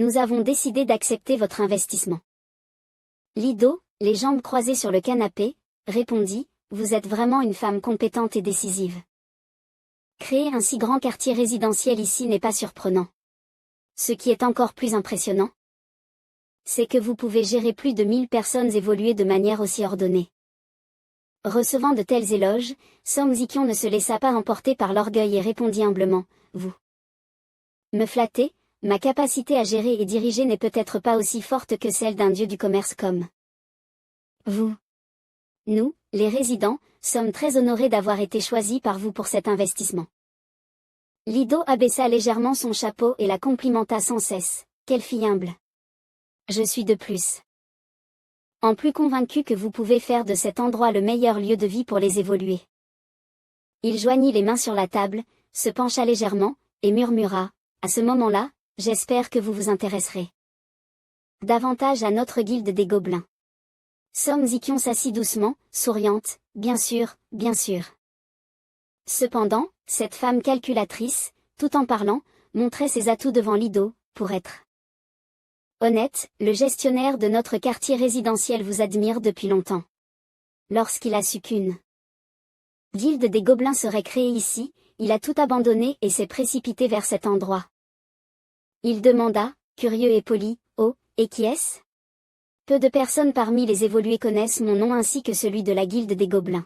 Nous avons décidé d'accepter votre investissement. Lido, les jambes croisées sur le canapé, répondit, vous êtes vraiment une femme compétente et décisive. Créer un si grand quartier résidentiel ici n'est pas surprenant. Ce qui est encore plus impressionnant, c'est que vous pouvez gérer plus de 1000 personnes évoluer de manière aussi ordonnée. Recevant de tels éloges, Song Zikyong ne se laissa pas emporter par l'orgueil et répondit humblement, vous me flattez, ma capacité à gérer et diriger n'est peut-être pas aussi forte que celle d'un dieu du commerce comme vous. Nous, les résidents, sommes très honorés d'avoir été choisis par vous pour cet investissement. Lido abaissa légèrement son chapeau et la complimenta sans cesse. Quelle fille humble. Je suis de plus en plus convaincu que vous pouvez faire de cet endroit le meilleur lieu de vie pour les évoluer. Il joignit les mains sur la table, se pencha légèrement, et murmura, à ce moment-là, j'espère que vous vous intéresserez davantage à notre guilde des gobelins. Song Zikyong s'assit doucement, souriante, bien sûr, bien sûr. Cependant, cette femme calculatrice, tout en parlant, montrait ses atouts devant Lido, pour être honnête, le gestionnaire de notre quartier résidentiel vous admire depuis longtemps. Lorsqu'il a su qu'une guilde des gobelins serait créée ici, il a tout abandonné et s'est précipité vers cet endroit. Il demanda, curieux et poli, oh, et qui est-ce? Peu de personnes parmi les évolués connaissent mon nom ainsi que celui de la guilde des gobelins.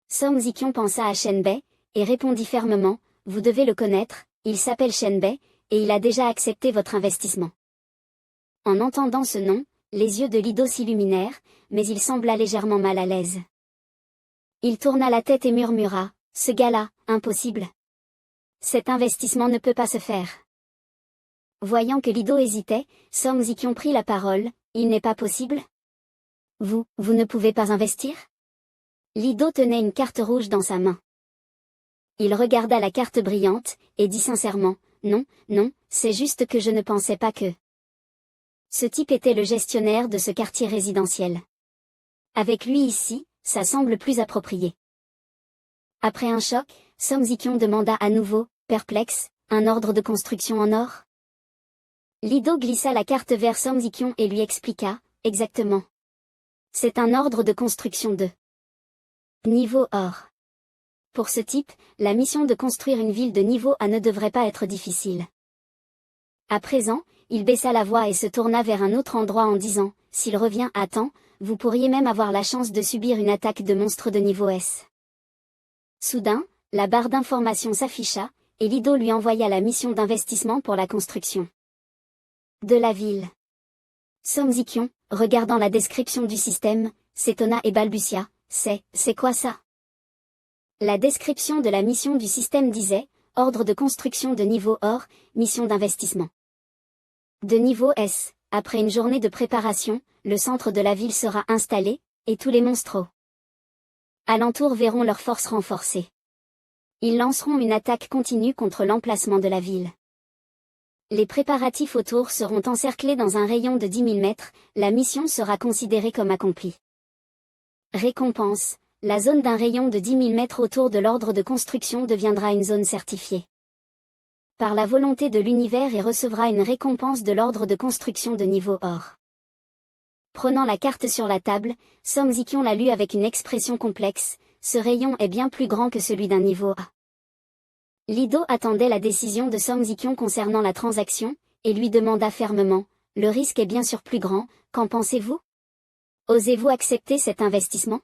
Song Zikyong pensa à Shenbei, et répondit fermement, vous devez le connaître, il s'appelle Shenbei, et il a déjà accepté votre investissement. En entendant ce nom, les yeux de Lido s'illuminèrent, mais il sembla légèrement mal à l'aise. Il tourna la tête et murmura, ce gars-là, impossible. Cet investissement ne peut pas se faire. Voyant que Lido hésitait, Song Zikyong prit la parole, il n'est pas possible? Vous ne pouvez pas investir? Lido tenait une carte rouge dans sa main. Il regarda la carte brillante, et dit sincèrement, non, c'est juste que je ne pensais pas que ce type était le gestionnaire de ce quartier résidentiel. Avec lui ici, ça semble plus approprié. Après un choc, Song Zikyong demanda à nouveau, perplexe, un ordre de construction en or? Lido glissa la carte vers Song Zikyong et lui expliqua, exactement. C'est un ordre de construction de niveau or. Pour ce type, la mission de construire une ville de niveau A ne devrait pas être difficile. À présent, il baissa la voix et se tourna vers un autre endroit en disant, s'il revient à temps, vous pourriez même avoir la chance de subir une attaque de monstres de niveau S. Soudain, la barre d'information s'afficha, et Lido lui envoya la mission d'investissement pour la construction de la ville. Song Zikyong, regardant la description du système, s'étonna et balbutia, c'est quoi ça? La description de la mission du système disait, ordre de construction de niveau or, mission d'investissement de niveau S. Après une journée de préparation, le centre de la ville sera installé, et tous les monstres alentours verront leurs forces renforcées. Ils lanceront une attaque continue contre l'emplacement de la ville. Les préparatifs autour seront encerclés dans un rayon de 10 000 mètres, la mission sera considérée comme accomplie. Récompense, la zone d'un rayon de 10 000 mètres autour de l'ordre de construction deviendra une zone certifiée par la volonté de l'univers et recevra une récompense de l'ordre de construction de niveau or. Prenant la carte sur la table, Song Zikyong la lut avec une expression complexe, ce rayon est bien plus grand que celui d'un niveau A. Lido attendait la décision de Song Zikyong concernant la transaction, et lui demanda fermement, le risque est bien sûr plus grand, qu'en pensez-vous? Osez-vous accepter cet investissement?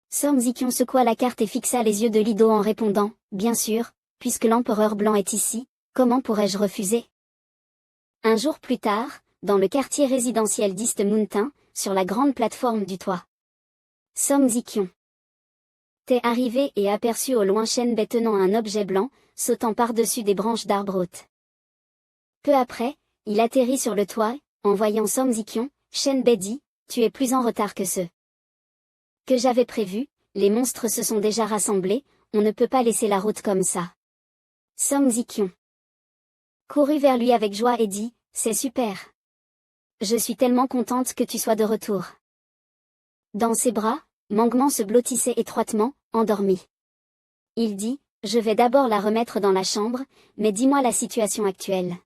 Song Zikyong secoua la carte et fixa les yeux de Lido en répondant, bien sûr, puisque l'empereur blanc est ici, comment pourrais-je refuser? Un jour plus tard, dans le quartier résidentiel d'East Mountain, sur la grande plateforme du toit. Song Zikyong t'es arrivé et aperçut au loin Shenbei tenant un objet blanc, sautant par-dessus des branches d'arbres hautes. Peu après, il atterrit sur le toit, en voyant Song Zikyong, Shenbei dit, tu es plus en retard que ce que j'avais prévu, les monstres se sont déjà rassemblés, on ne peut pas laisser la route comme ça. Song Zikyong courut vers lui avec joie et dit, c'est super. Je suis tellement contente que tu sois de retour. Dans ses bras, Mangman se blottissait étroitement, endormi. Il dit, je vais d'abord la remettre dans la chambre, mais dis-moi la situation actuelle.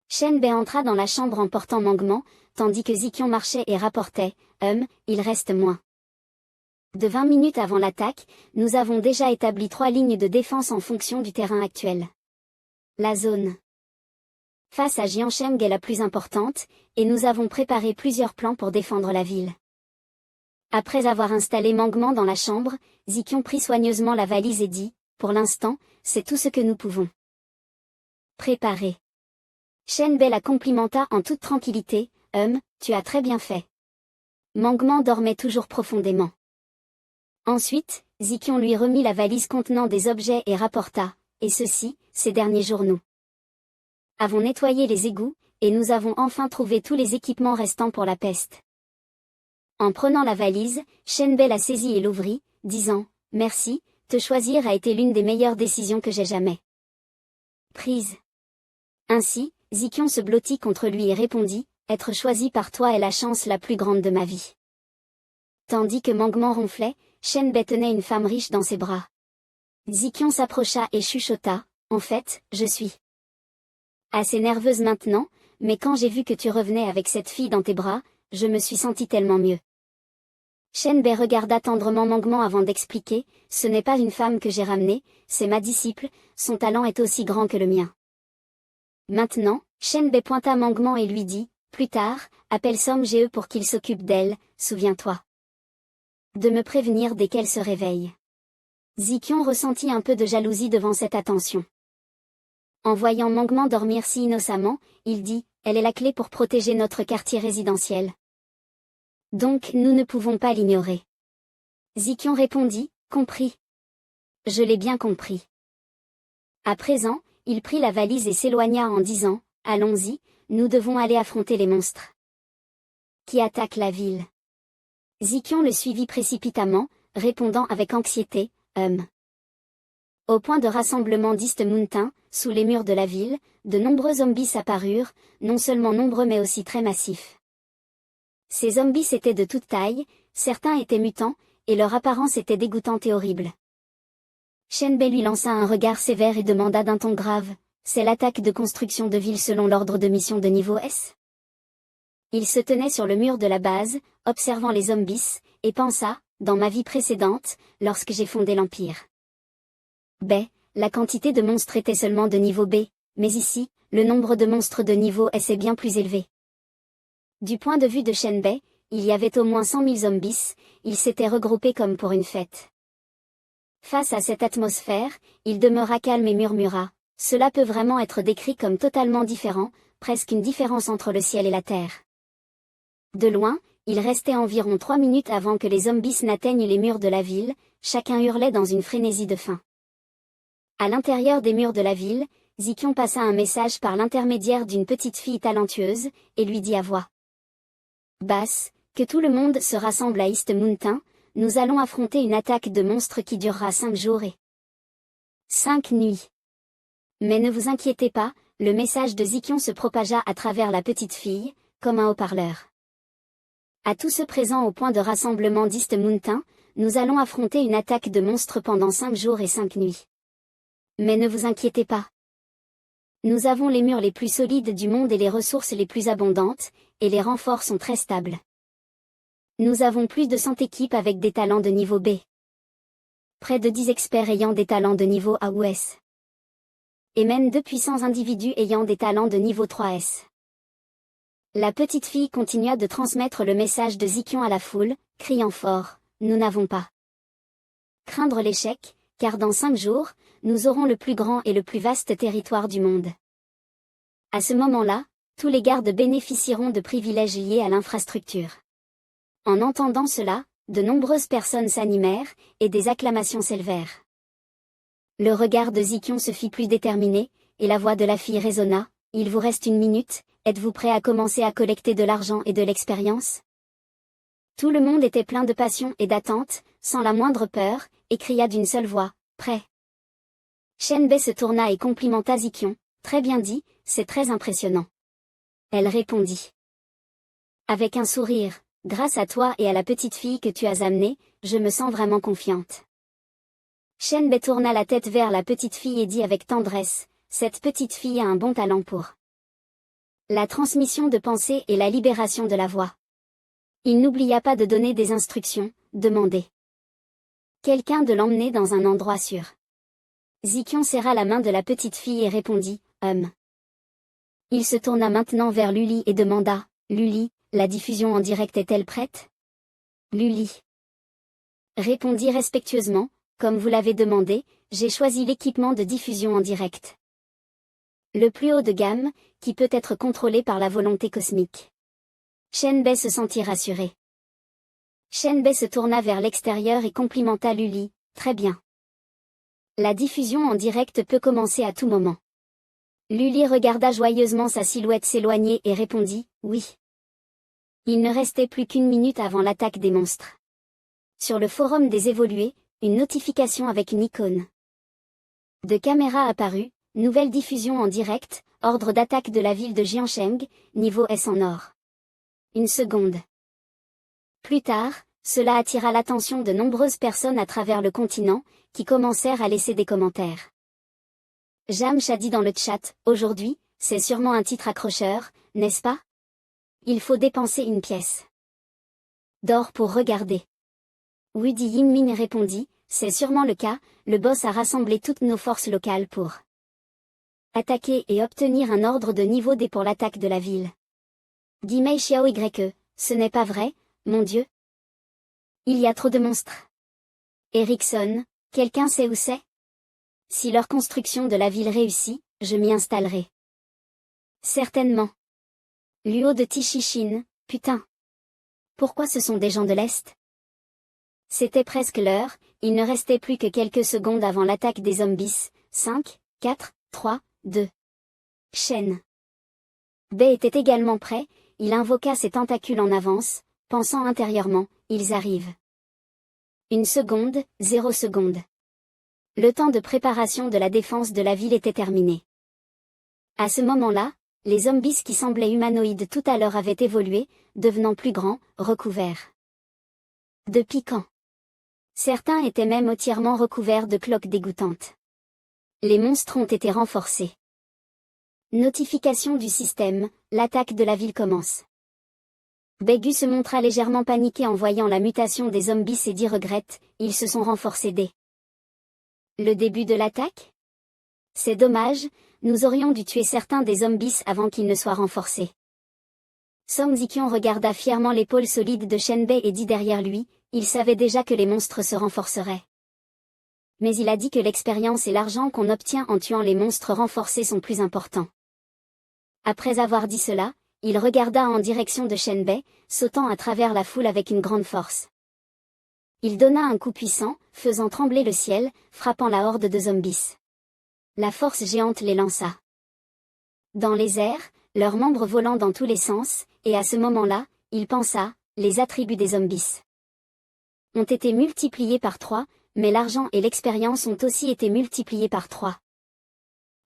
Shenbei entra dans la chambre en portant Mangman, tandis que Ziqion marchait et rapportait, il reste moins de 20 minutes avant l'attaque, nous avons déjà établi 3 lignes de défense en fonction du terrain actuel. La zone face à Jiancheng est la plus importante, et nous avons préparé plusieurs plans pour défendre la ville. Après avoir installé Mangman dans la chambre, Ziqion prit soigneusement la valise et dit, pour l'instant, c'est tout ce que nous pouvons préparer. Shenbei la complimenta en toute tranquillité, tu as très bien fait. Mangman dormait toujours profondément. Ensuite, Ziqion lui remit la valise contenant des objets et rapporta, et ceci, ces derniers jours nous avons nettoyé les égouts, et nous avons enfin trouvé tous les équipements restants pour la peste. En prenant la valise, Shenbei la saisit et l'ouvrit, disant, merci, te choisir a été l'une des meilleures décisions que j'ai jamais prises. Ainsi, Ziqion se blottit contre lui et répondit, être choisi par toi est la chance la plus grande de ma vie. Tandis que Mangman ronflait, Shenbei tenait une femme riche dans ses bras. Ziqion s'approcha et chuchota, en fait, je suis assez nerveuse maintenant, mais quand j'ai vu que tu revenais avec cette fille dans tes bras, je me suis sentie tellement mieux. Shenbei regarda tendrement Mangman avant d'expliquer, ce n'est pas une femme que j'ai ramenée, c'est ma disciple, son talent est aussi grand que le mien. Maintenant, Shenbei pointa Mangman et lui dit, plus tard, appelle Song Ge pour qu'il s'occupe d'elle, souviens-toi de me prévenir dès qu'elle se réveille. Ziqion ressentit un peu de jalousie devant cette attention. En voyant Mangman dormir si innocemment, il dit, elle est la clé pour protéger notre quartier résidentiel. Donc nous ne pouvons pas l'ignorer. Ziqion répondit, compris. Je l'ai bien compris. À présent, il prit la valise et s'éloigna en disant, allons-y, nous devons aller affronter les monstres qui attaquent la ville. Ziqion le suivit précipitamment, répondant avec anxiété, Au point de rassemblement d'East Mountain, sous les murs de la ville, de nombreux zombies apparurent, non seulement nombreux mais aussi très massifs. Ces zombies étaient de toute taille, certains étaient mutants, et leur apparence était dégoûtante et horrible. Shenbei lui lança un regard sévère et demanda d'un ton grave, c'est l'attaque de construction de ville selon l'ordre de mission de niveau S? Il se tenait sur le mur de la base, observant les zombies, et pensa, dans ma vie précédente, lorsque j'ai fondé l'Empire. La quantité de monstres était seulement de niveau B, mais ici, le nombre de monstres de niveau S est bien plus élevé. Du point de vue de Shenbei, il y avait au moins 100 000 zombies, ils s'étaient regroupés comme pour une fête. Face à cette atmosphère, il demeura calme et murmura, cela peut vraiment être décrit comme totalement différent, presque une différence entre le ciel et la terre. De loin, il restait environ 3 minutes avant que les zombies n'atteignent les murs de la ville, chacun hurlait dans une frénésie de faim. À l'intérieur des murs de la ville, Ziqion passa un message par l'intermédiaire d'une petite fille talentueuse, et lui dit à voix basse, que tout le monde se rassemble à East Mountain, nous allons affronter une attaque de monstres qui durera 5 jours et 5 nuits. Mais ne vous inquiétez pas, le message de Ziqion se propagea à travers la petite fille, comme un haut-parleur. À tous ceux présents au point de rassemblement d'East Mountain, nous allons affronter une attaque de monstres pendant 5 jours et 5 nuits. Mais ne vous inquiétez pas. Nous avons les murs les plus solides du monde et les ressources les plus abondantes, et les renforts sont très stables. Nous avons plus de 100 équipes avec des talents de niveau B. Près de 10 experts ayant des talents de niveau A ou S. Et même 2 puissants individus ayant des talents de niveau 3S. La petite fille continua de transmettre le message de Ziqion à la foule, criant fort, nous n'avons pas craindre l'échec, car dans 5 jours, nous aurons le plus grand et le plus vaste territoire du monde. À ce moment-là, tous les gardes bénéficieront de privilèges liés à l'infrastructure. En entendant cela, de nombreuses personnes s'animèrent, et des acclamations s'élevèrent. Le regard de Ziqion se fit plus déterminé, et la voix de la fille résonna, il vous reste 1 minute, êtes-vous prêt à commencer à collecter de l'argent et de l'expérience? Tout le monde était plein de passion et d'attente, sans la moindre peur, et cria d'une seule voix, prêt. Shenbei se tourna et complimenta Ziqion, très bien dit, c'est très impressionnant. Elle répondit avec un sourire, grâce à toi et à la petite fille que tu as amenée, je me sens vraiment confiante. Shenbei tourna la tête vers la petite fille et dit avec tendresse, cette petite fille a un bon talent pour La transmission de pensée et la libération de la voix. Il n'oublia pas de donner des instructions, demander quelqu'un de l'emmener dans un endroit sûr. Zikion serra la main de la petite fille et répondit, Il se tourna maintenant vers Luli et demanda, Luli, la diffusion en direct est-elle prête? Luli répondit respectueusement, comme vous l'avez demandé, j'ai choisi l'équipement de diffusion en direct. Le plus haut de gamme, qui peut être contrôlé par la volonté cosmique. Shenbei se sentit rassuré. Shenbei se tourna vers l'extérieur et complimenta Luli, très bien. La diffusion en direct peut commencer à tout moment. Luli regarda joyeusement sa silhouette s'éloigner et répondit, oui. Il ne restait plus qu'une minute avant l'attaque des monstres. Sur le forum des évolués, une notification avec une icône de caméra apparut, nouvelle diffusion en direct, ordre d'attaque de la ville de Jiancheng, niveau S en or. Une seconde. Plus tard, cela attira l'attention de nombreuses personnes à travers le continent, qui commencèrent à laisser des commentaires. Jamsh a dit dans le chat, aujourd'hui, c'est sûrement un titre accrocheur, n'est-ce pas? Il faut dépenser une pièce d'or pour regarder. Wudi Yinmin répondit, c'est sûrement le cas, le boss a rassemblé toutes nos forces locales pour attaquer et obtenir un ordre de niveau D pour l'attaque de la ville. Guimei Xiao YE, ce n'est pas vrai, mon Dieu. Il y a trop de monstres. Erickson, quelqu'un sait où c'est? Si leur construction de la ville réussit, je m'y installerai. Certainement. Luo de Tichishin, putain. Pourquoi ce sont des gens de l'Est? C'était presque l'heure, il ne restait plus que quelques secondes avant l'attaque des zombies. 5, 4, 3, 2. Shen Bei était également prêt, il invoqua ses tentacules en avance, pensant intérieurement, ils arrivent. 1 seconde, 0 seconde. Le temps de préparation de la défense de la ville était terminé. À ce moment-là, les zombies qui semblaient humanoïdes tout à l'heure avaient évolué, devenant plus grands, recouverts de piquants. Certains étaient même entièrement recouverts de cloques dégoûtantes. Les monstres ont été renforcés. Notification du système, l'attaque de la ville commence. Begu se montra légèrement paniqué en voyant la mutation des zombies et dit regrette, ils se sont renforcés dès le début de l'attaque? C'est dommage, nous aurions dû tuer certains des zombies avant qu'ils ne soient renforcés. Song Ziqian regarda fièrement l'épaule solide de Shenbei et dit derrière lui, il savait déjà que les monstres se renforceraient. Mais il a dit que l'expérience et l'argent qu'on obtient en tuant les monstres renforcés sont plus importants. Après avoir dit cela, il regarda en direction de Shenbei, sautant à travers la foule avec une grande force. Il donna un coup puissant, faisant trembler le ciel, frappant la horde de zombies. La force géante les lança dans les airs, leurs membres volant dans tous les sens, et à ce moment-là, il pensa, les attributs des zombies ont été multipliés par 3, mais l'argent et l'expérience ont aussi été multipliés par 3.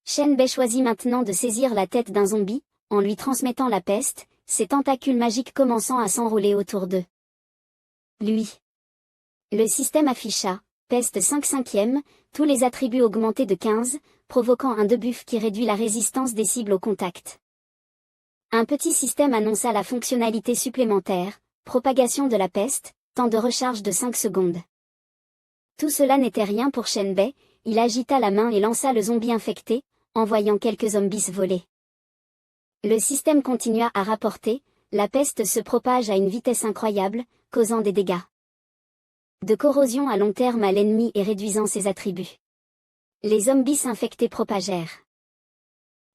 Shenbei choisit maintenant de saisir la tête d'un zombie, en lui transmettant la peste, ses tentacules magiques commençant à s'enrouler autour d'eux. Lui. Le système afficha, peste 5/5, tous les attributs augmentés de 15, provoquant un debuff qui réduit la résistance des cibles au contact. Un petit système annonça la fonctionnalité supplémentaire, propagation de la peste, temps de recharge de 5 secondes. Tout cela n'était rien pour Shenbei, il agita la main et lança le zombie infecté, envoyant quelques zombies voler. Le système continua à rapporter, la peste se propage à une vitesse incroyable, causant des dégâts de corrosion à long terme à l'ennemi et réduisant ses attributs. Les zombies infectés propagèrent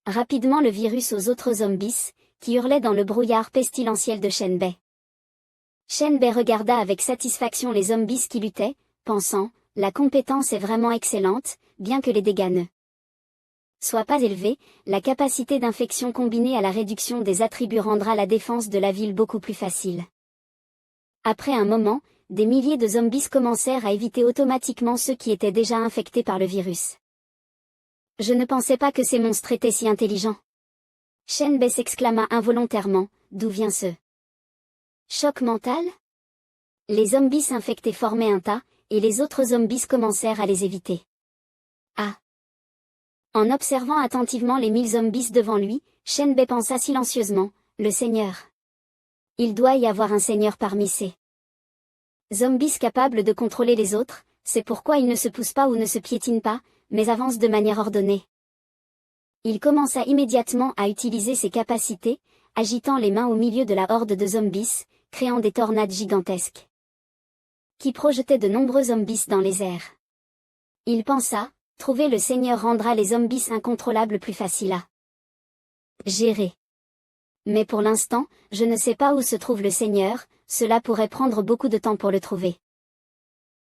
rapidement le virus aux autres zombies, qui hurlaient dans le brouillard pestilentiel de Shenbei. Shenbei regarda avec satisfaction les zombies qui luttaient, pensant, la compétence est vraiment excellente, bien que les dégâts ne soient pas élevés, la capacité d'infection combinée à la réduction des attributs rendra la défense de la ville beaucoup plus facile. Après un moment, des milliers de zombies commencèrent à éviter automatiquement ceux qui étaient déjà infectés par le virus. Je ne pensais pas que ces monstres étaient si intelligents. Shenbei s'exclama involontairement, d'où vient ce choc mental? Les zombies infectés formaient un tas, et les autres zombies commencèrent à les éviter. Ah! En observant attentivement les 1000 zombies devant lui, Shenbei pensa silencieusement, le Seigneur. Il doit y avoir un Seigneur parmi ces zombies capables de contrôler les autres, c'est pourquoi il ne se pousse pas ou ne se piétine pas, mais avance de manière ordonnée. Il commença immédiatement à utiliser ses capacités, agitant les mains au milieu de la horde de zombies, créant des tornades gigantesques, qui projetaient de nombreux zombies dans les airs. Il pensa, trouver le Seigneur rendra les zombies incontrôlables plus faciles à gérer. Mais pour l'instant, je ne sais pas où se trouve le Seigneur, cela pourrait prendre beaucoup de temps pour le trouver.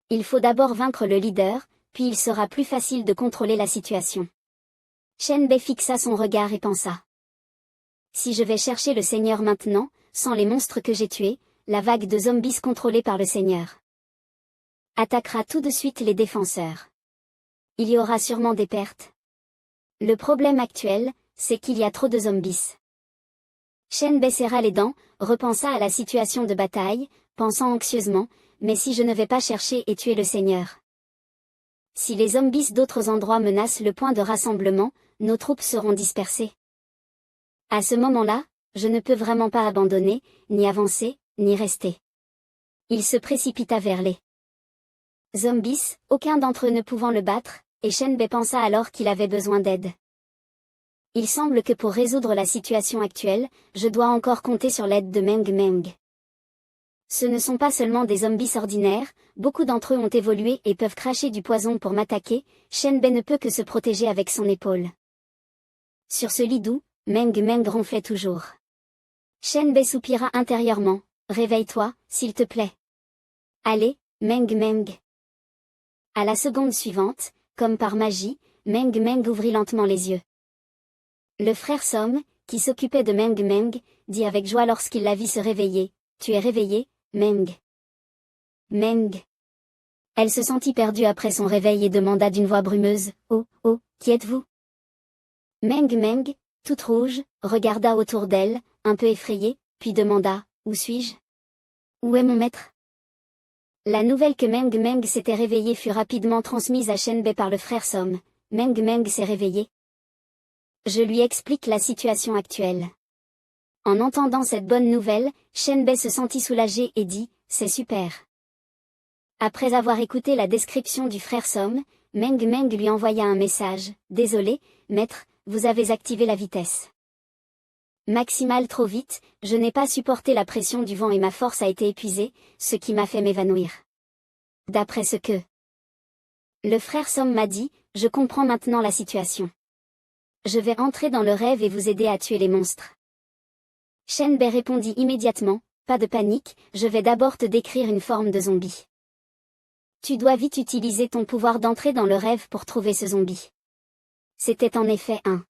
Il faut d'abord vaincre le leader, puis il sera plus facile de contrôler la situation. Shenbei fixa son regard et pensa. Si je vais chercher le Seigneur maintenant, sans les monstres que j'ai tués, la vague de zombies contrôlée par le Seigneur attaquera tout de suite les défenseurs. Il y aura sûrement des pertes. Le problème actuel, c'est qu'il y a trop de zombies. Shenbei serra les dents, repensa à la situation de bataille, pensant anxieusement, mais si je ne vais pas chercher et tuer le Seigneur. Si les zombies d'autres endroits menacent le point de rassemblement, nos troupes seront dispersées. À ce moment-là, je ne peux vraiment pas abandonner, ni avancer, ni rester. Il se précipita vers les zombies, aucun d'entre eux ne pouvant le battre, et Shenbei pensa alors qu'il avait besoin d'aide. Il semble que pour résoudre la situation actuelle, je dois encore compter sur l'aide de Meng Meng. Ce ne sont pas seulement des zombies ordinaires, beaucoup d'entre eux ont évolué et peuvent cracher du poison pour m'attaquer, Shenbei ne peut que se protéger avec son épaule. Sur ce lit doux, Meng Meng ronflait toujours. Shenbei soupira intérieurement, réveille-toi, s'il te plaît. Allez, Meng Meng. À la seconde suivante, comme par magie, Meng Meng ouvrit lentement les yeux. Le frère Som, qui s'occupait de Meng Meng, dit avec joie lorsqu'il la vit se réveiller, tu es réveillée, Meng. Meng. Elle se sentit perdue après son réveil et demanda d'une voix brumeuse, oh, oh, qui êtes-vous? Meng Meng, toute rouge, regarda autour d'elle, un peu effrayée, puis demanda, où suis-je? Où est mon maître? La nouvelle que Meng Meng s'était réveillée fut rapidement transmise à Shenbei par le frère Som. Meng Meng s'est réveillée. Je lui explique la situation actuelle. En entendant cette bonne nouvelle, Shenbei se sentit soulagé et dit, c'est super. Après avoir écouté la description du frère Som, Meng Meng lui envoya un message, désolé, maître, vous avez activé la vitesse maximale trop vite, je n'ai pas supporté la pression du vent et ma force a été épuisée, ce qui m'a fait m'évanouir. D'après ce que le frère Som m'a dit, je comprends maintenant la situation. Je vais entrer dans le rêve et vous aider à tuer les monstres. Shenbei répondit immédiatement, pas de panique, je vais d'abord te décrire une forme de zombie. Tu dois vite utiliser ton pouvoir d'entrer dans le rêve pour trouver ce zombie. C'était en effet un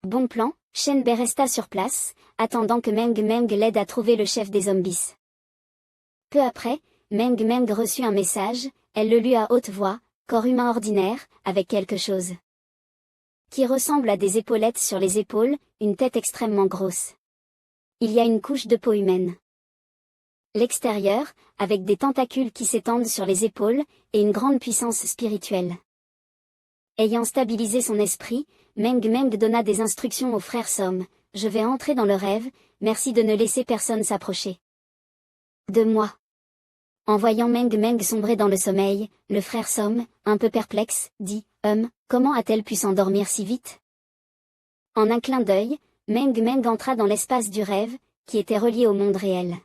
bon plan, Shenbei resta sur place, attendant que Meng Meng l'aide à trouver le chef des zombies. Peu après, Meng Meng reçut un message, elle le lut à haute voix, corps humain ordinaire, avec quelque chose qui ressemble à des épaulettes sur les épaules, une tête extrêmement grosse. Il y a une couche de peau humaine. L'extérieur, avec des tentacules qui s'étendent sur les épaules, et une grande puissance spirituelle. Ayant stabilisé son esprit, Meng Meng donna des instructions au frère Som, je vais entrer dans le rêve, merci de ne laisser personne s'approcher de moi. En voyant Meng Meng sombrer dans le sommeil, le frère Som, un peu perplexe, dit, comment a-t-elle pu s'endormir si vite? En un clin d'œil, Meng Meng entra dans l'espace du rêve, qui était relié au monde réel.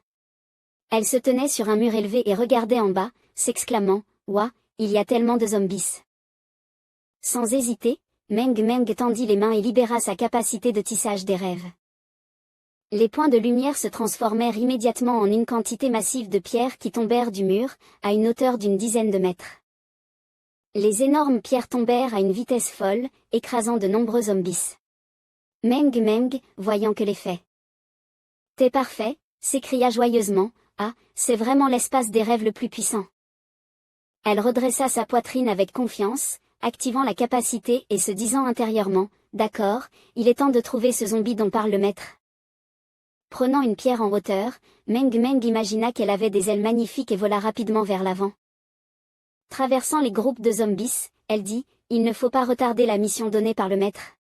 Elle se tenait sur un mur élevé et regardait en bas, s'exclamant, ouah, il y a tellement de zombies. Sans hésiter, Meng Meng tendit les mains et libéra sa capacité de tissage des rêves. Les points de lumière se transformèrent immédiatement en une quantité massive de pierres qui tombèrent du mur, à une hauteur d'une dizaine de mètres. Les énormes pierres tombèrent à une vitesse folle, écrasant de nombreux zombies. Meng Meng, voyant que l'effet était parfait, s'écria joyeusement, ah, c'est vraiment l'espace des rêves le plus puissant. Elle redressa sa poitrine avec confiance, activant la capacité et se disant intérieurement, d'accord, il est temps de trouver ce zombie dont parle le maître. Prenant une pierre en hauteur, Meng Meng imagina qu'elle avait des ailes magnifiques et vola rapidement vers l'avant. Traversant les groupes de zombies, elle dit, il ne faut pas retarder la mission donnée par le maître.